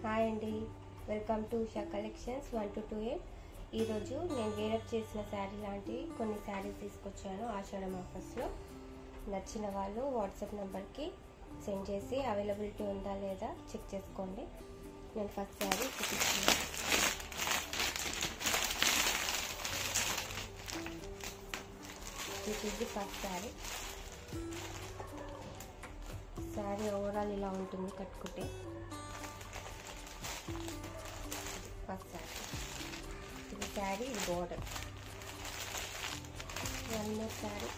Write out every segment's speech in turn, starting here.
Hi అండి, welcome to Usha collections 1228. ఈరోజు నేను వేరప్ చేసిన శారీ లాంటి కొన్ని శారీస్ తీసుకొచ్చాను. ఆషాఢం ఆఫర్స్లో నచ్చిన వాళ్ళు వాట్సాప్ నెంబర్కి సెండ్ చేసి అవైలబిలిటీ ఉందా లేదా చెక్ చేసుకోండి. నేను ఫస్ట్ శారీ చూపిస్తున్నాను. This is the first sari. Sari overall ఇలా ఉంటుంది కట్టుకుంటే. ఫస్ట్ శారీ ఇది శారీ, ఇది border. One more sari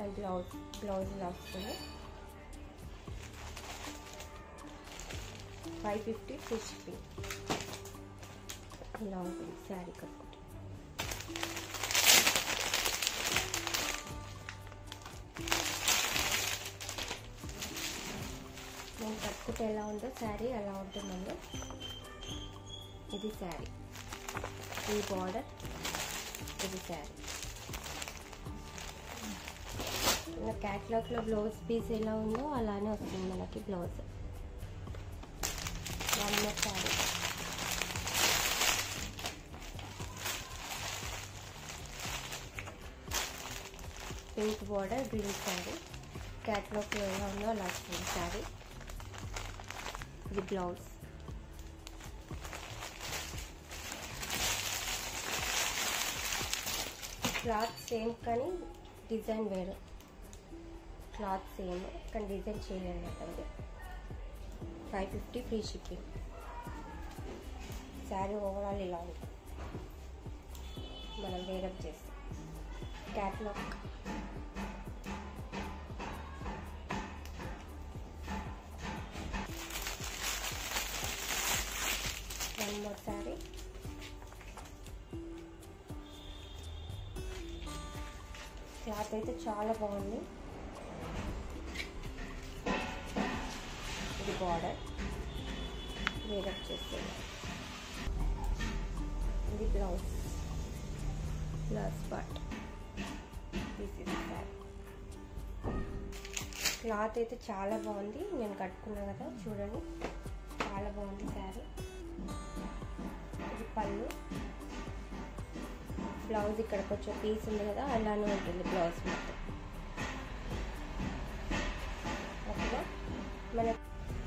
and blouse ఇలా వస్తుంది. 550 ఫ్రీ షిప్పింగ్. ఇలా ఉంటుంది శారీ కట్టుకుంటే. నేను కట్టుకుంటే ఎలా ఉందో శారీ అలా ఉంటుందండి. ఇది శారీ, ఈ బార్డర్, ఇది శారీ. ఇలా క్యాట్లాగ్లో బ్లౌజ్ పీస్ ఎలా ఉందో అలానే వస్తుంది మనకి blouse. One more sari. Pink border, green sari. క్యాట్లాగ్లో ఎలా ఉందో అలా వస్తుంది శారీ. ఇది బ్లౌజ్. క్లాత్ సేమ్ కానీ డిజైన్ వేరు. క్లాత్ సేమ్ కానీ డిజైన్ చేయలేదు అంటే 550 ఫ్రీ షిప్పింగ్. శారీ ఓవరాల్ ఇలా ఉంది. మనం వేరప్ చేస్తాం. Catalogue one more sari. Cloth అయితే చాలా బాగుంది. ఇది బార్డర్ వేరప్ చేస్తుంది. ఇది blouse part. This is sari. Cloth అయితే చాలా బాగుంది. నేను కట్టుకున్నా కదా, చూడండి చాలా బాగుంది శారీ. ఇది పళ్ళు. బ్లౌజ్ ఇక్కడ కొంచెం పీస్ ఉంది కదా, అలానే ఉంటుంది బ్లౌజ్ మొత్తం. ఓకేనా. మన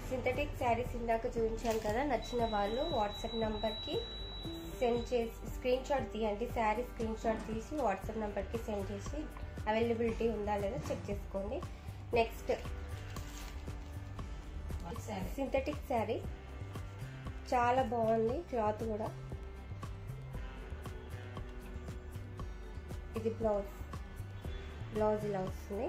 సింథటిక్ శారీస్ ఇందాక చూపించాను కదా, నచ్చిన వాళ్ళు వాట్సాప్ నెంబర్కి సెండ్ చేసి స్క్రీన్ షాట్ తీయండి. శారీ స్క్రీన్ షాట్ తీసి వాట్సాప్ నెంబర్కి సెండ్ చేసి అవైలబిలిటీ ఉందా లేదా చెక్ చేసుకోండి. నెక్స్ట్ సింథటిక్ శారీ చాలా బాగుంది. క్లాత్ కూడా. ఇది బ్లౌజ్ ఇలా వస్తుంది.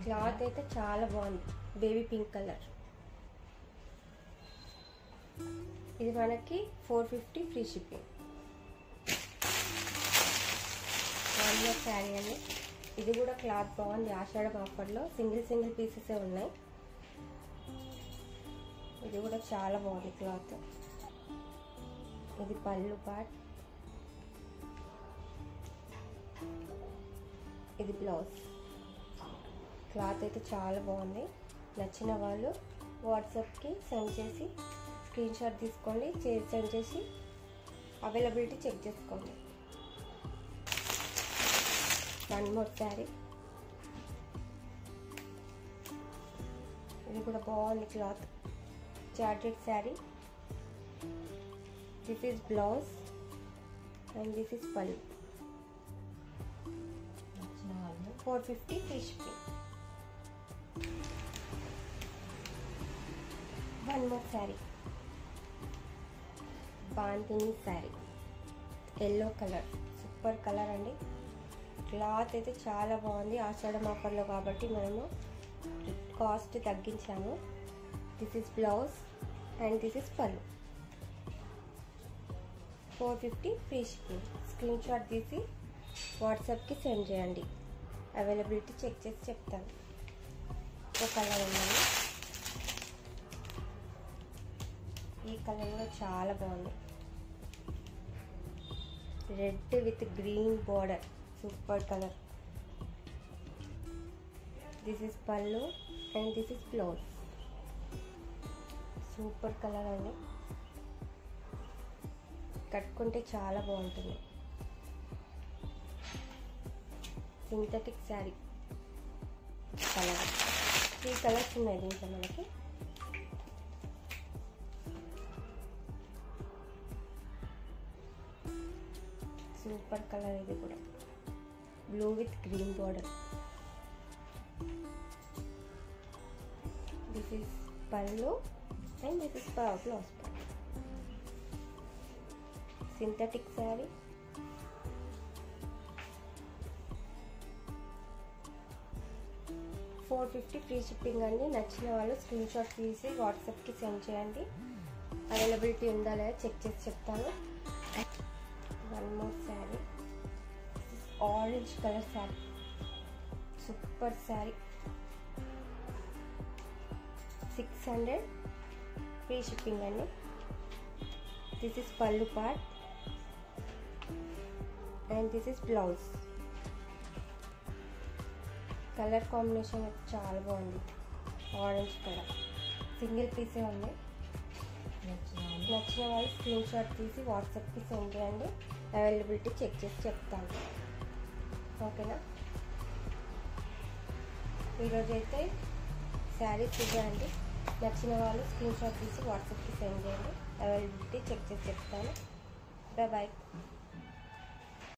క్లాత్ అయితే చాలా బాగుంది. Baby pink colour. ఇది మనకి 450 free shipping. One more sari అండి. ఇది కూడా క్లాత్ బాగుంది. ఆషాఢం ఆఫర్లో సింగిల్ పీసెస్ ఉన్నాయి. ఇది కూడా చాలా బాగుంది క్లాత్. ఇది పళ్ళు పార్ట్. ఇది బ్లౌజ్. క్లాత్ అయితే చాలా బాగుంది. నచ్చిన వాళ్ళు వాట్సాప్కి సెండ్ చేసి స్క్రీన్ షాట్ తీసుకోండి. సెండ్ చేసి అవైలబిలిటీ చెక్ చేసుకోండి. One more sari. ఇది కూడా బాగుంది cloth. Georgette sari. This is blouse and this is పళ్ళు. 450 free shipping. One more sari. బాంతిని sari. Yellow colour. Super colour అండి. క్లాత్ అయితే చాలా బాగుంది. ఆషాఢం ఆఫర్లో కాబట్టి మనము కాస్ట్ తగ్గించాము. This is blouse and this is పళ్ళు. 450 ఫ్రీ షిప్పింగ్. స్క్రీన్ షాట్ తీసి వాట్సాప్కి సెండ్ చేయండి. అవైలబిలిటీ చెక్ చేసి చెప్తాను. ఒక కలర్ ఉందండి. ఈ కలర్ కూడా చాలా బాగుంది. Red with green border. Super colour. This is పళ్ళు and this is blouse. Super colour అండి, కట్టుకుంటే చాలా బాగుంటుంది. సింథటిక్ శారీ కలర్, 3 కలర్స్ ఉన్నాయి దీంట్లో మనకి. సూపర్ కలర్ ఇది కూడా, blue with green border. This is పళ్ళు and this is blouse. Synthetic sari, $450 free shipping అండి. నచ్చిన వాళ్ళు స్క్రీన్ షాట్ తీసి వాట్సాప్కి సెండ్ చేయండి. అవైలబిలిటీ ఉందా లేదా చెక్ చేసి చెప్తాను. One more sari, orange colour sari, super sari, 600 free shipping అండి. దిస్ ఇస్ పళ్ళు part and this is blouse. Colour combination చాలా బాగుంది, ఆరెంజ్ కలర్. సింగిల్ పీసే ఉంది. నచ్చిన వాళ్ళు స్క్రీన్ షాట్ తీసి వాట్సాప్కి సెండ్ చేయండి. అవైలబిలిటీ చెక్ చేసి చెప్తాను, ఓకేనా. ఈరోజు అయితే శారీస్ ఇవ్వండి. నచ్చిన వాళ్ళు స్క్రీన్ షాట్ తీసి వాట్సాప్కి సెండ్ చేయండి. అవైలబిలిటీ చెక్ చేసి చెప్తాను. బాయ్.